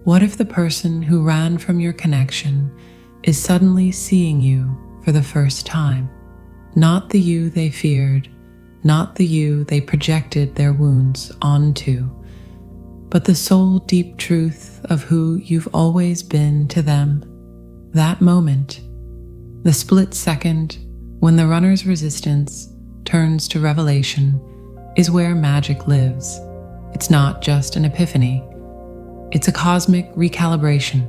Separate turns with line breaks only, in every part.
What if the person who ran from your connection is suddenly seeing you for the first time? Not the you they feared, not the you they projected their wounds onto, but the soul deep truth of who you've always been to them. That moment, the split second when the runner's resistance turns to revelation, is where magic lives. It's not just an epiphany. It's a cosmic recalibration,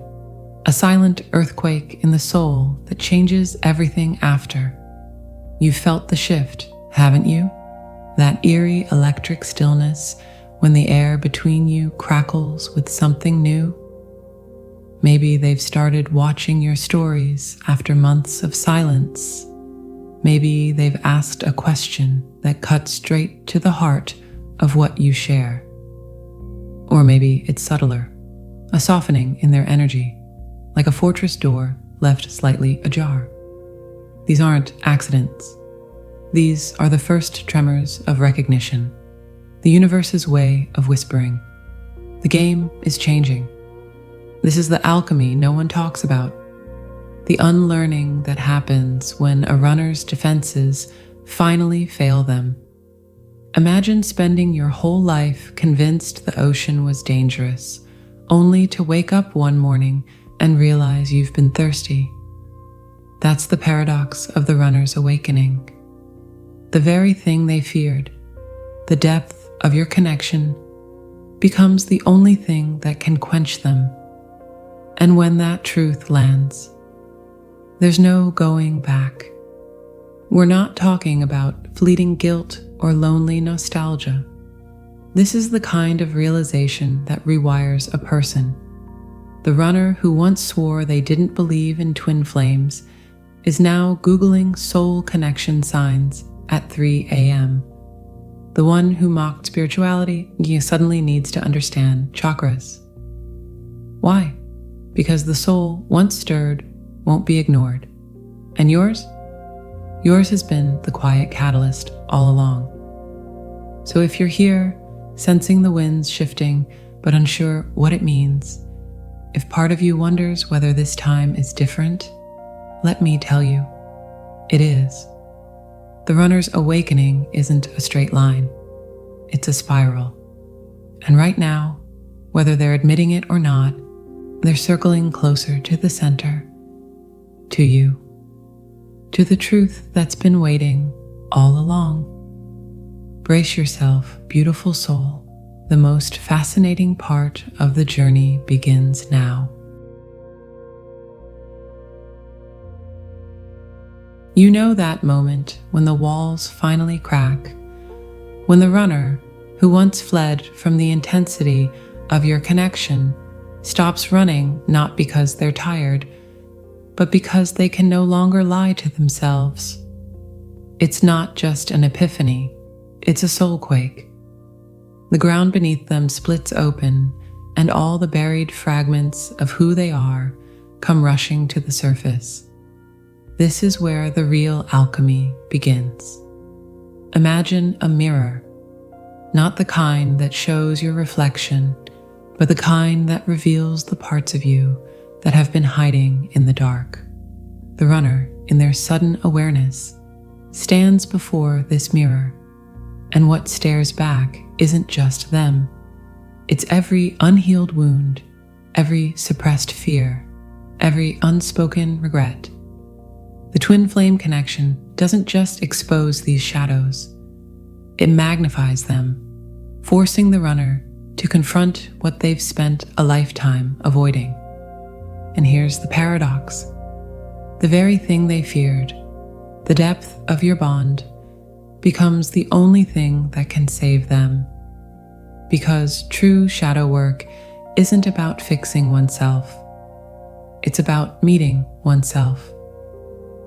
a silent earthquake in the soul that changes everything after. You've felt the shift, haven't you? That eerie electric stillness when the air between you crackles with something new. Maybe they've started watching your stories after months of silence. Maybe they've asked a question that cuts straight to the heart of what you share. Or maybe it's subtler, a softening in their energy, like a fortress door left slightly ajar. These aren't accidents. These are the first tremors of recognition, the universe's way of whispering. The game is changing. This is the alchemy no one talks about, the unlearning that happens when a runner's defenses finally fail them. Imagine spending your whole life convinced the ocean was dangerous, only to wake up one morning and realize you've been thirsty. That's the paradox of the runner's awakening. The very thing they feared, the depth of your connection, becomes the only thing that can quench them. And when that truth lands, there's no going back. We're not talking about fleeting guilt or lonely nostalgia. This is the kind of realization that rewires a person. The runner who once swore they didn't believe in twin flames is now Googling soul connection signs at 3 a.m. The one who mocked spirituality suddenly needs to understand chakras. Why? Because the soul, once stirred, won't be ignored. And yours? Yours has been the quiet catalyst all along. So if you're here, sensing the winds shifting, but unsure what it means, if part of you wonders whether this time is different, let me tell you, it is. The runner's awakening isn't a straight line. It's a spiral. And right now, whether they're admitting it or not, they're circling closer to the center, to you, to the truth that's been waiting all along. Brace yourself, beautiful soul. The most fascinating part of the journey begins now. You know that moment when the walls finally crack, when the runner, who once fled from the intensity of your connection, stops running not because they're tired, but because they can no longer lie to themselves. It's not just an epiphany, it's a soul quake. The ground beneath them splits open, and all the buried fragments of who they are come rushing to the surface. This is where the real alchemy begins. Imagine a mirror, not the kind that shows your reflection, but the kind that reveals the parts of you that have been hiding in the dark. The runner, in their sudden awareness, stands before this mirror, and what stares back isn't just them. It's every unhealed wound, every suppressed fear, every unspoken regret. The twin flame connection doesn't just expose these shadows, it magnifies them, forcing the runner to confront what they've spent a lifetime avoiding. And here's the paradox. The very thing they feared, the depth of your bond, becomes the only thing that can save them. Because true shadow work isn't about fixing oneself. It's about meeting oneself.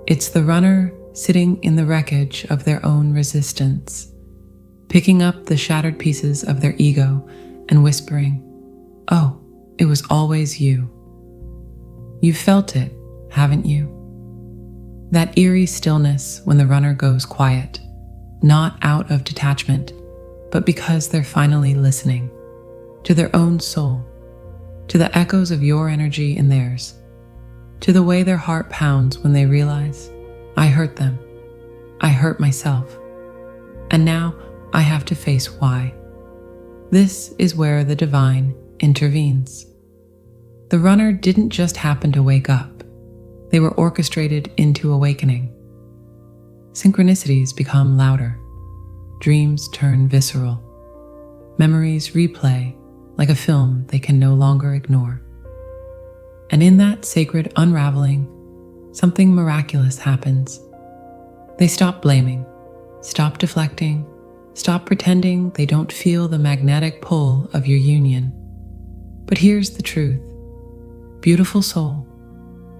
It's the runner sitting in the wreckage of their own resistance, picking up the shattered pieces of their ego and whispering, "Oh, it was always you." You've felt it, haven't you? That eerie stillness when the runner goes quiet, not out of detachment, but because they're finally listening to their own soul, to the echoes of your energy in theirs, to the way their heart pounds when they realize, I hurt them, I hurt myself, and now I have to face why. This is where the divine intervenes. The runner didn't just happen to wake up. They were orchestrated into awakening. Synchronicities become louder. Dreams turn visceral. Memories replay like a film they can no longer ignore. And in that sacred unraveling, something miraculous happens. They stop blaming, stop deflecting, stop pretending they don't feel the magnetic pull of your union. But here's the truth. Beautiful soul,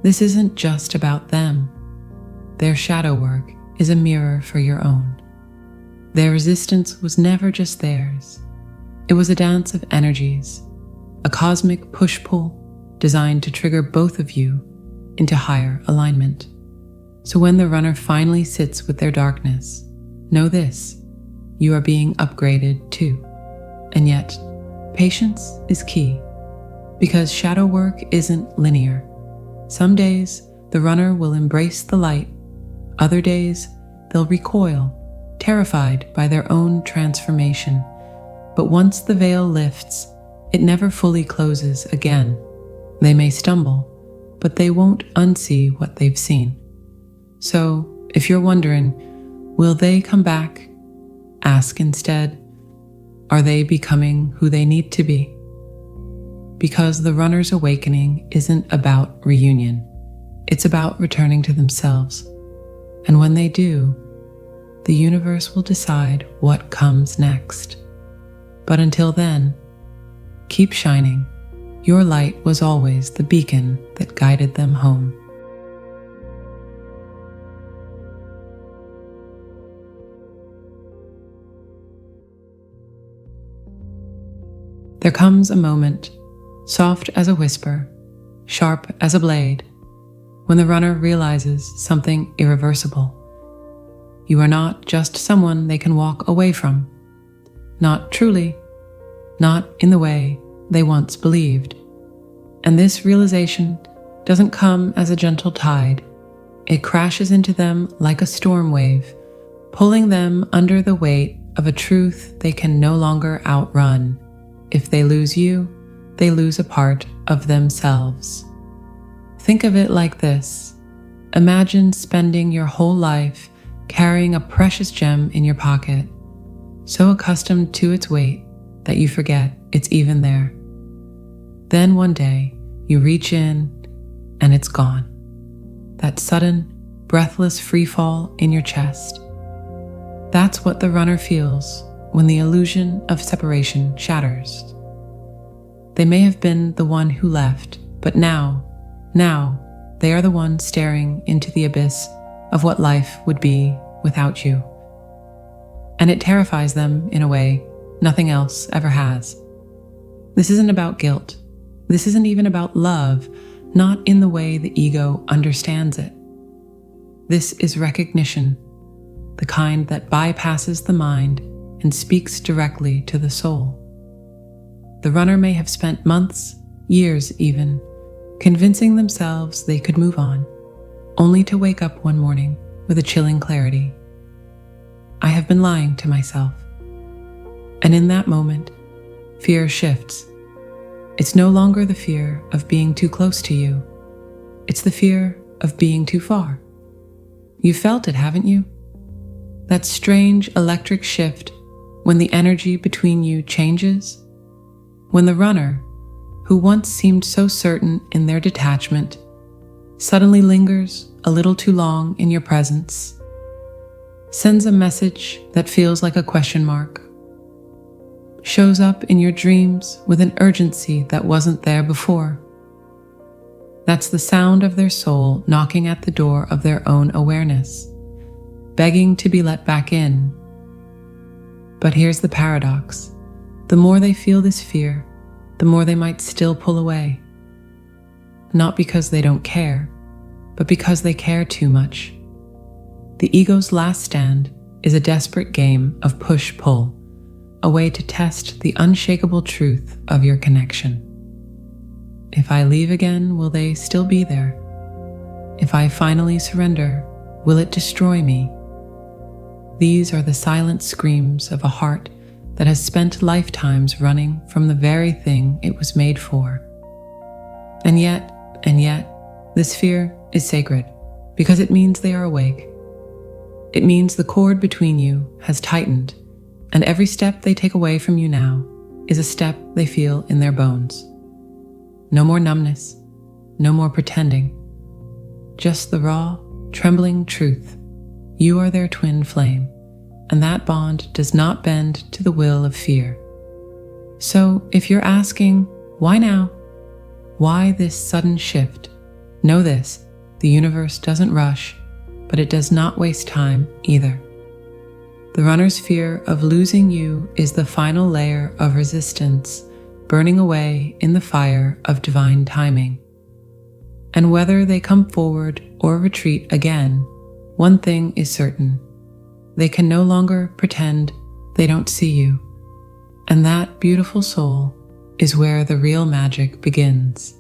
this isn't just about them. Their shadow work is a mirror for your own. Their resistance was never just theirs. It was a dance of energies, a cosmic push-pull designed to trigger both of you into higher alignment. So when the runner finally sits with their darkness, know this, you are being upgraded too. And yet, patience is key, because shadow work isn't linear. Some days, the runner will embrace the light. Other days, they'll recoil, terrified by their own transformation. But once the veil lifts, it never fully closes again. They may stumble, but they won't unsee what they've seen. So, if you're wondering, will they come back? Ask instead, are they becoming who they need to be? Because the runner's awakening isn't about reunion. It's about returning to themselves. And when they do, the universe will decide what comes next. But until then, keep shining. Your light was always the beacon that guided them home. There comes a moment, soft as a whisper, sharp as a blade, when the runner realizes something irreversible. You are not just someone they can walk away from. Not truly, not in the way they once believed. And this realization doesn't come as a gentle tide. It crashes into them like a storm wave, pulling them under the weight of a truth they can no longer outrun. If they lose you, they lose a part of themselves. Think of it like this. Imagine spending your whole life carrying a precious gem in your pocket, so accustomed to its weight that you forget it's even there. Then one day, you reach in and it's gone. That sudden, breathless free fall in your chest. That's what the runner feels when the illusion of separation shatters. They may have been the one who left, but now, they are the one staring into the abyss of what life would be without you. And it terrifies them in a way nothing else ever has. This isn't about guilt. This isn't even about love, not in the way the ego understands it. This is recognition, the kind that bypasses the mind and speaks directly to the soul. The runner may have spent months, years even, convincing themselves they could move on, only to wake up one morning with a chilling clarity. I have been lying to myself. And in that moment, fear shifts. It's no longer the fear of being too close to you. It's the fear of being too far. You felt it, haven't you? That strange electric shift when the energy between you changes? When the runner, who once seemed so certain in their detachment, suddenly lingers a little too long in your presence, sends a message that feels like a question mark, shows up in your dreams with an urgency that wasn't there before. That's the sound of their soul knocking at the door of their own awareness, begging to be let back in. But here's the paradox. The more they feel this fear, the more they might still pull away. Not because they don't care, but because they care too much. The ego's last stand is a desperate game of push-pull, a way to test the unshakable truth of your connection. If I leave again, will they still be there? If I finally surrender, will it destroy me? These are the silent screams of a heart that has spent lifetimes running from the very thing it was made for. And yet, this fear is sacred because it means they are awake. It means the cord between you has tightened, and every step they take away from you now is a step they feel in their bones. No more numbness, no more pretending. Just the raw, trembling truth. You are their twin flame, and that bond does not bend to the will of fear. So if you're asking, why now? Why this sudden shift? Know this, the universe doesn't rush, but it does not waste time either. The runner's fear of losing you is the final layer of resistance burning away in the fire of divine timing. And whether they come forward or retreat again, one thing is certain. They can no longer pretend they don't see you. And that beautiful soul is where the real magic begins.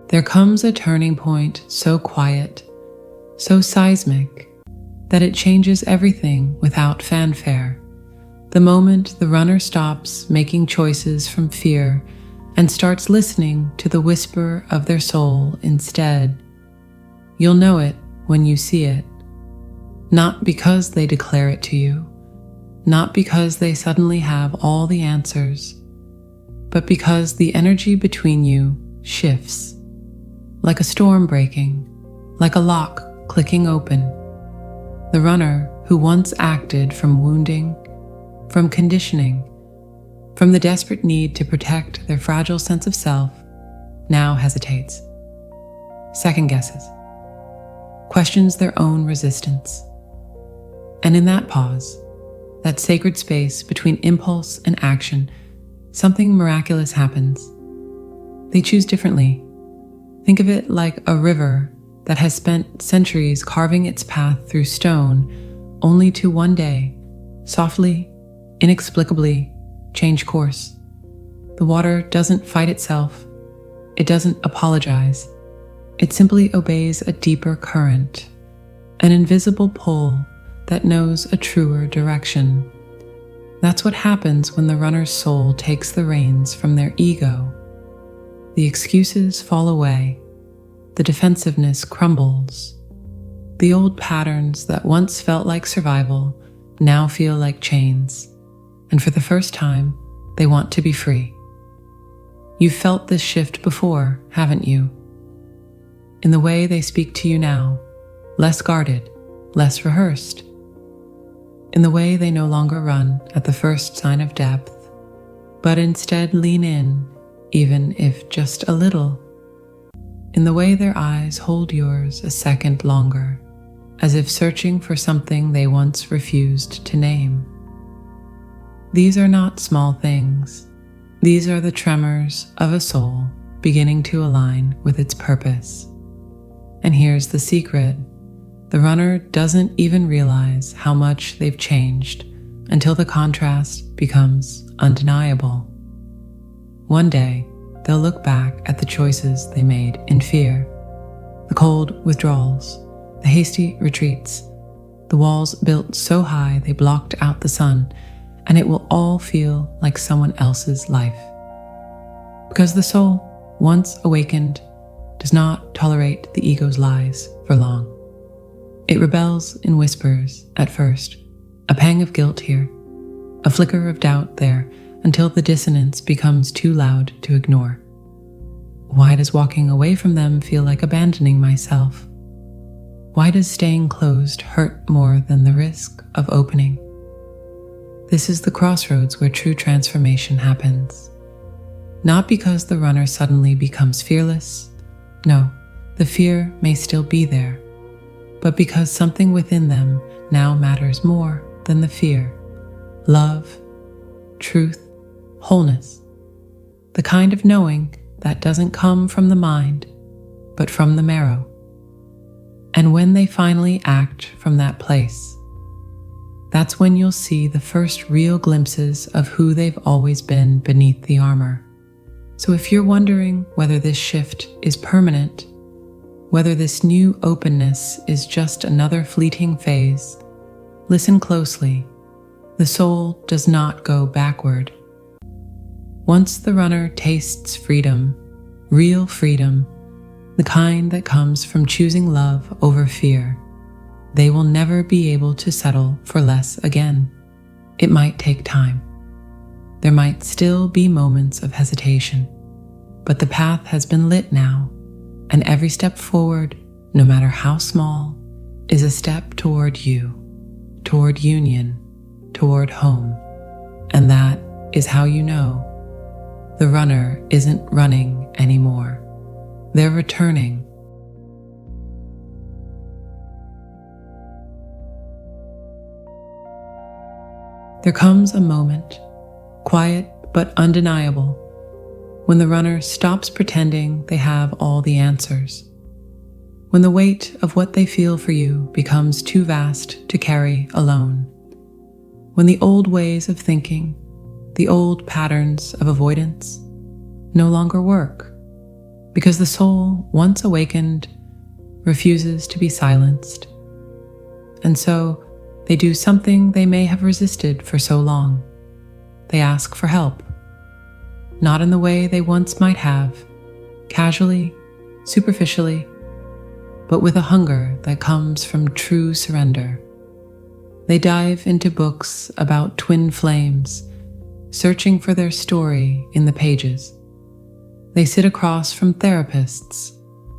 There comes a turning point so quiet, so seismic, that it changes everything without fanfare. The moment the runner stops making choices from fear and starts listening to the whisper of their soul instead. You'll know it when you see it. Not because they declare it to you, not because they suddenly have all the answers, but because the energy between you shifts. Like a storm breaking, like a lock clicking open. The runner who once acted from wounding, from conditioning, from the desperate need to protect their fragile sense of self, now hesitates, second guesses, questions their own resistance. And in that pause, that sacred space between impulse and action, something miraculous happens. They choose differently. Think of it like a river that has spent centuries carving its path through stone, only to one day, softly, inexplicably, change course. The water doesn't fight itself. It doesn't apologize. It simply obeys a deeper current, an invisible pull that knows a truer direction. That's what happens when the runner's soul takes the reins from their ego. The excuses fall away. The defensiveness crumbles. The old patterns that once felt like survival now feel like chains. And for the first time, they want to be free. You've felt this shift before, haven't you? In the way they speak to you now, less guarded, less rehearsed. In the way they no longer run at the first sign of depth, but instead lean in, even if just a little. In the way their eyes hold yours a second longer, as if searching for something they once refused to name. These are not small things. These are the tremors of a soul beginning to align with its purpose. And here's the secret. The runner doesn't even realize how much they've changed until the contrast becomes undeniable. One day, they'll look back at the choices they made in fear, the cold withdrawals, the hasty retreats, the walls built so high they blocked out the sun, and it will all feel like someone else's life. Because the soul, once awakened, does not tolerate the ego's lies for long. It rebels in whispers at first, a pang of guilt here, a flicker of doubt there, until the dissonance becomes too loud to ignore. Why does walking away from them feel like abandoning myself? Why does staying closed hurt more than the risk of opening? This is the crossroads where true transformation happens. Not because the runner suddenly becomes fearless. No, the fear may still be there, but because something within them now matters more than the fear. Love, truth, wholeness, the kind of knowing that doesn't come from the mind, but from the marrow. And when they finally act from that place, that's when you'll see the first real glimpses of who they've always been beneath the armor. So if you're wondering whether this shift is permanent, whether this new openness is just another fleeting phase, listen closely. The soul does not go backward. Once the runner tastes freedom, real freedom, the kind that comes from choosing love over fear, they will never be able to settle for less again. It might take time. There might still be moments of hesitation, but the path has been lit now, and every step forward, no matter how small, is a step toward you, toward union, toward home. And that is how you know the runner isn't running anymore. They're returning. There comes a moment, quiet but undeniable, when the runner stops pretending they have all the answers. When the weight of what they feel for you becomes too vast to carry alone. When the old ways of thinking, the old patterns of avoidance, no longer work, because the soul, once awakened, refuses to be silenced. And so, they do something they may have resisted for so long. They ask for help, not in the way they once might have, casually, superficially, but with a hunger that comes from true surrender. They dive into books about twin flames, searching for their story in the pages. They sit across from therapists,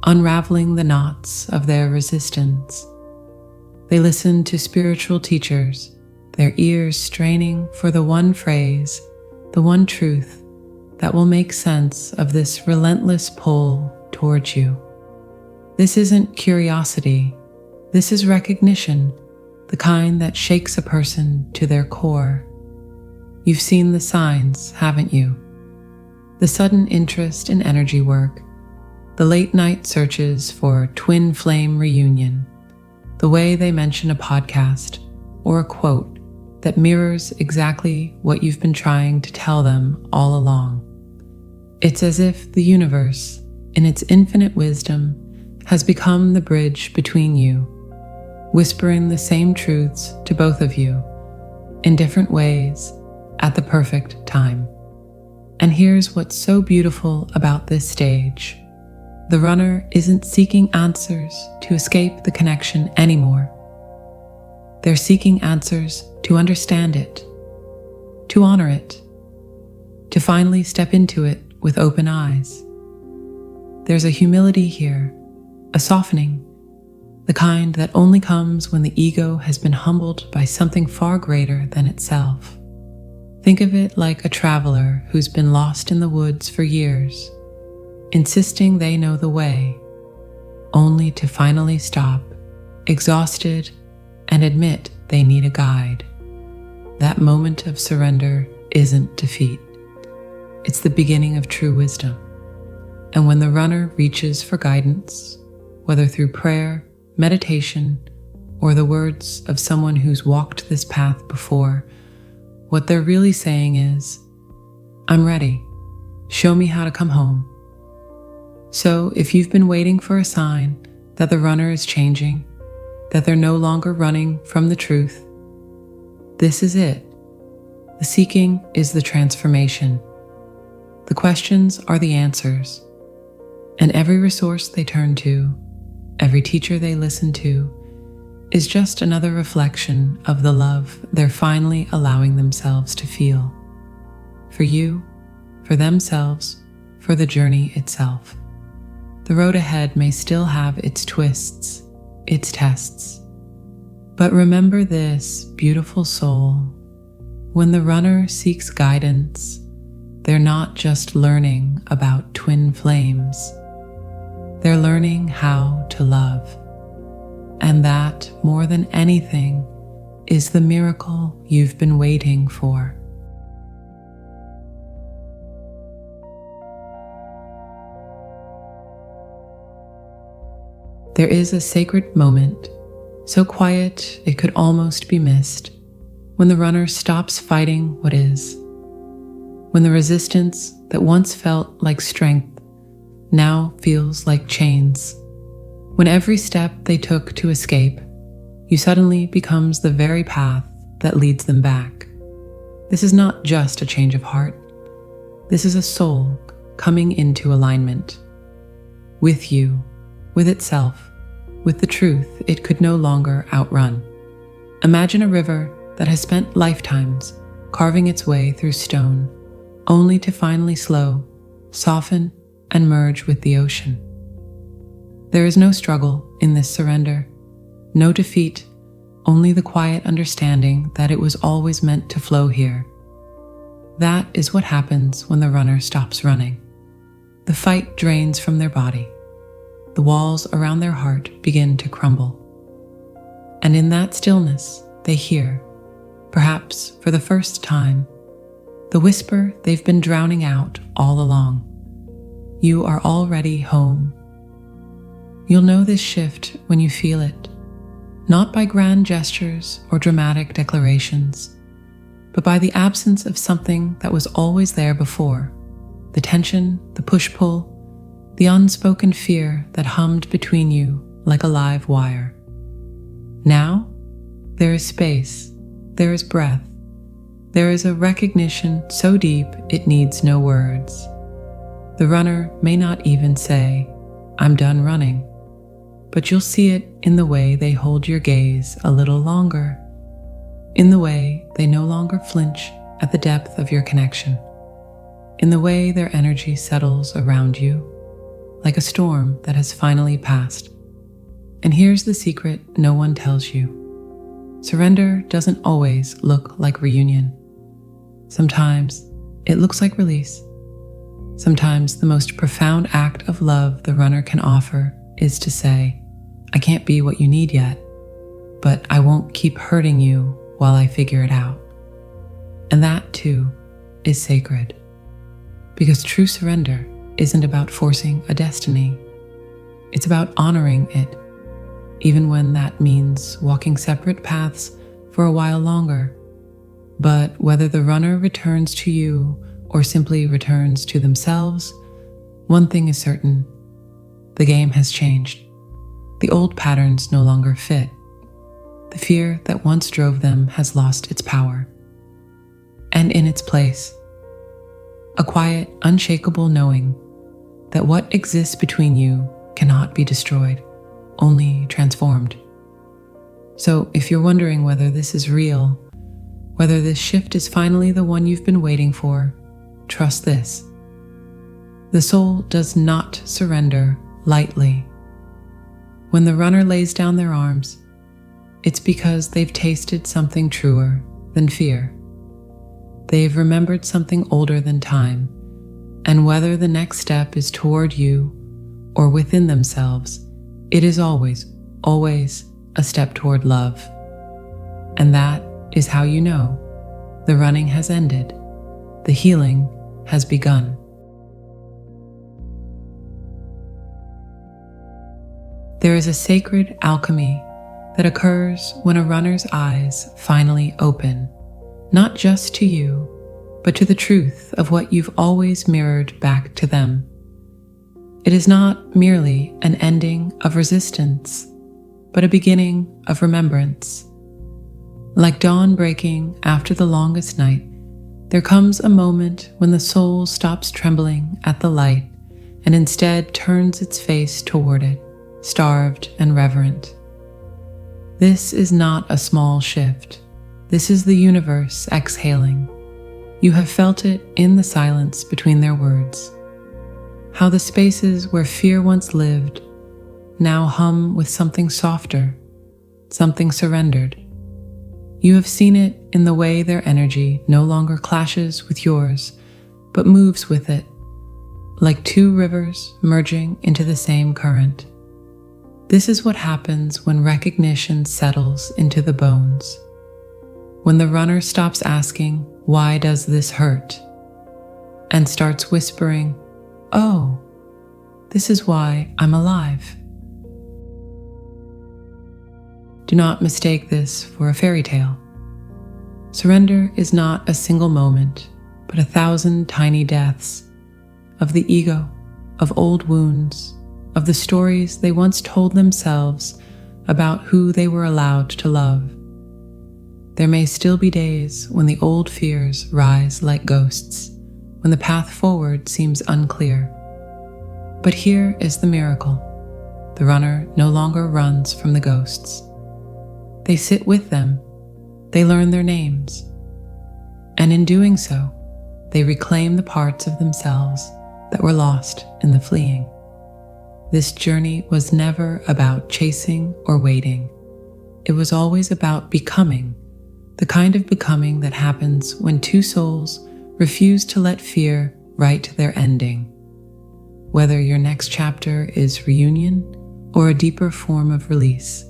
unraveling the knots of their resistance. They listen to spiritual teachers, their ears straining for the one phrase, the one truth that will make sense of this relentless pull towards you. This isn't curiosity, this is recognition, the kind that shakes a person to their core. You've seen the signs, haven't you? The sudden interest in energy work, the late night searches for twin flame reunion, the way they mention a podcast or a quote that mirrors exactly what you've been trying to tell them all along. It's as if the universe, in its infinite wisdom, has become the bridge between you, whispering the same truths to both of you in different ways at the perfect time. And here's what's so beautiful about this stage. The runner isn't seeking answers to escape the connection anymore. They're seeking answers to understand it, to honor it, to finally step into it with open eyes. There's a humility here, a softening, the kind that only comes when the ego has been humbled by something far greater than itself. Think of it like a traveler who's been lost in the woods for years, insisting they know the way, only to finally stop, exhausted, and admit they need a guide. That moment of surrender isn't defeat. It's the beginning of true wisdom. And when the runner reaches for guidance, whether through prayer, meditation, or the words of someone who's walked this path before, what they're really saying is, "I'm ready. Show me how to come home." So if you've been waiting for a sign that the runner is changing, that they're no longer running from the truth, this is it. The seeking is the transformation. The questions are the answers. And every resource they turn to, every teacher they listen to, is just another reflection of the love they're finally allowing themselves to feel. For you, for themselves, for the journey itself. The road ahead may still have its twists, its tests. But remember this, beautiful soul, when the runner seeks guidance, they're not just learning about twin flames. They're learning how to love. And that, more than anything, is the miracle you've been waiting for. There is a sacred moment, so quiet it could almost be missed, when the runner stops fighting what is, when the resistance that once felt like strength now feels like chains, when every step they took to escape you suddenly becomes the very path that leads them back. This is not just a change of heart. This is a soul coming into alignment with you, with itself, with the truth it could no longer outrun. Imagine a river that has spent lifetimes carving its way through stone, only to finally slow, soften, and merge with the ocean. There is no struggle in this surrender, no defeat, only the quiet understanding that it was always meant to flow here. That is what happens when the runner stops running. The fight drains from their body. The walls around their heart begin to crumble. And in that stillness, they hear, perhaps for the first time, the whisper they've been drowning out all along. You are already home. You'll know this shift when you feel it, not by grand gestures or dramatic declarations, but by the absence of something that was always there before, the tension, the push-pull, the unspoken fear that hummed between you like a live wire. Now, there is space, there is breath, there is a recognition so deep it needs no words. The runner may not even say, "I'm done running," but you'll see it in the way they hold your gaze a little longer, in the way they no longer flinch at the depth of your connection, in the way their energy settles around you, like a storm that has finally passed. And here's the secret no one tells you. Surrender doesn't always look like reunion. Sometimes it looks like release. Sometimes the most profound act of love the runner can offer is to say, "I can't be what you need yet, but I won't keep hurting you while I figure it out." And that, too, is sacred. Because true surrender isn't about forcing a destiny. It's about honoring it, even when that means walking separate paths for a while longer. But whether the runner returns to you or simply returns to themselves, one thing is certain: the game has changed. The old patterns no longer fit. The fear that once drove them has lost its power. And in its place, a quiet, unshakable knowing that what exists between you cannot be destroyed, only transformed. So if you're wondering whether this is real, whether this shift is finally the one you've been waiting for, trust this. The soul does not surrender lightly. When the runner lays down their arms, it's because they've tasted something truer than fear. They've remembered something older than time, and whether the next step is toward you or within themselves, it is always, always a step toward love. And that is how you know the running has ended, the healing has begun. There is a sacred alchemy that occurs when a runner's eyes finally open, not just to you, but to the truth of what you've always mirrored back to them. It is not merely an ending of resistance, but a beginning of remembrance. Like dawn breaking after the longest night, there comes a moment when the soul stops trembling at the light and instead turns its face toward it, starved and reverent. This is not a small shift. This is the universe exhaling. You have felt it in the silence between their words. How the spaces where fear once lived now hum with something softer, something surrendered. You have seen it in the way their energy no longer clashes with yours, but moves with it, like two rivers merging into the same current. This is what happens when recognition settles into the bones. When the runner stops asking, "Why does this hurt?" and starts whispering, "Oh, this is why I'm alive." Do not mistake this for a fairy tale. Surrender is not a single moment, but 1,000 tiny deaths of the ego, of old wounds, of the stories they once told themselves about who they were allowed to love. There may still be days when the old fears rise like ghosts, when the path forward seems unclear. But here is the miracle. The runner no longer runs from the ghosts. They sit with them. They learn their names. And in doing so, they reclaim the parts of themselves that were lost in the fleeing. This journey was never about chasing or waiting. It was always about becoming, the kind of becoming that happens when two souls refuse to let fear write their ending. Whether your next chapter is reunion or a deeper form of release,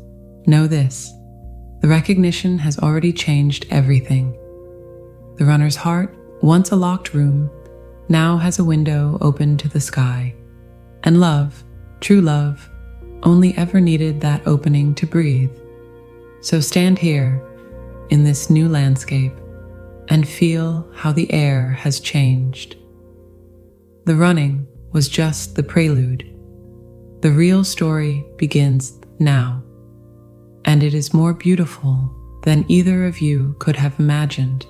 know this: the recognition has already changed everything. The runner's heart, once a locked room, now has a window open to the sky. And love, true love, only ever needed that opening to breathe. So stand here, in this new landscape, and feel how the air has changed. The running was just the prelude. The real story begins now, and it is more beautiful than either of you could have imagined.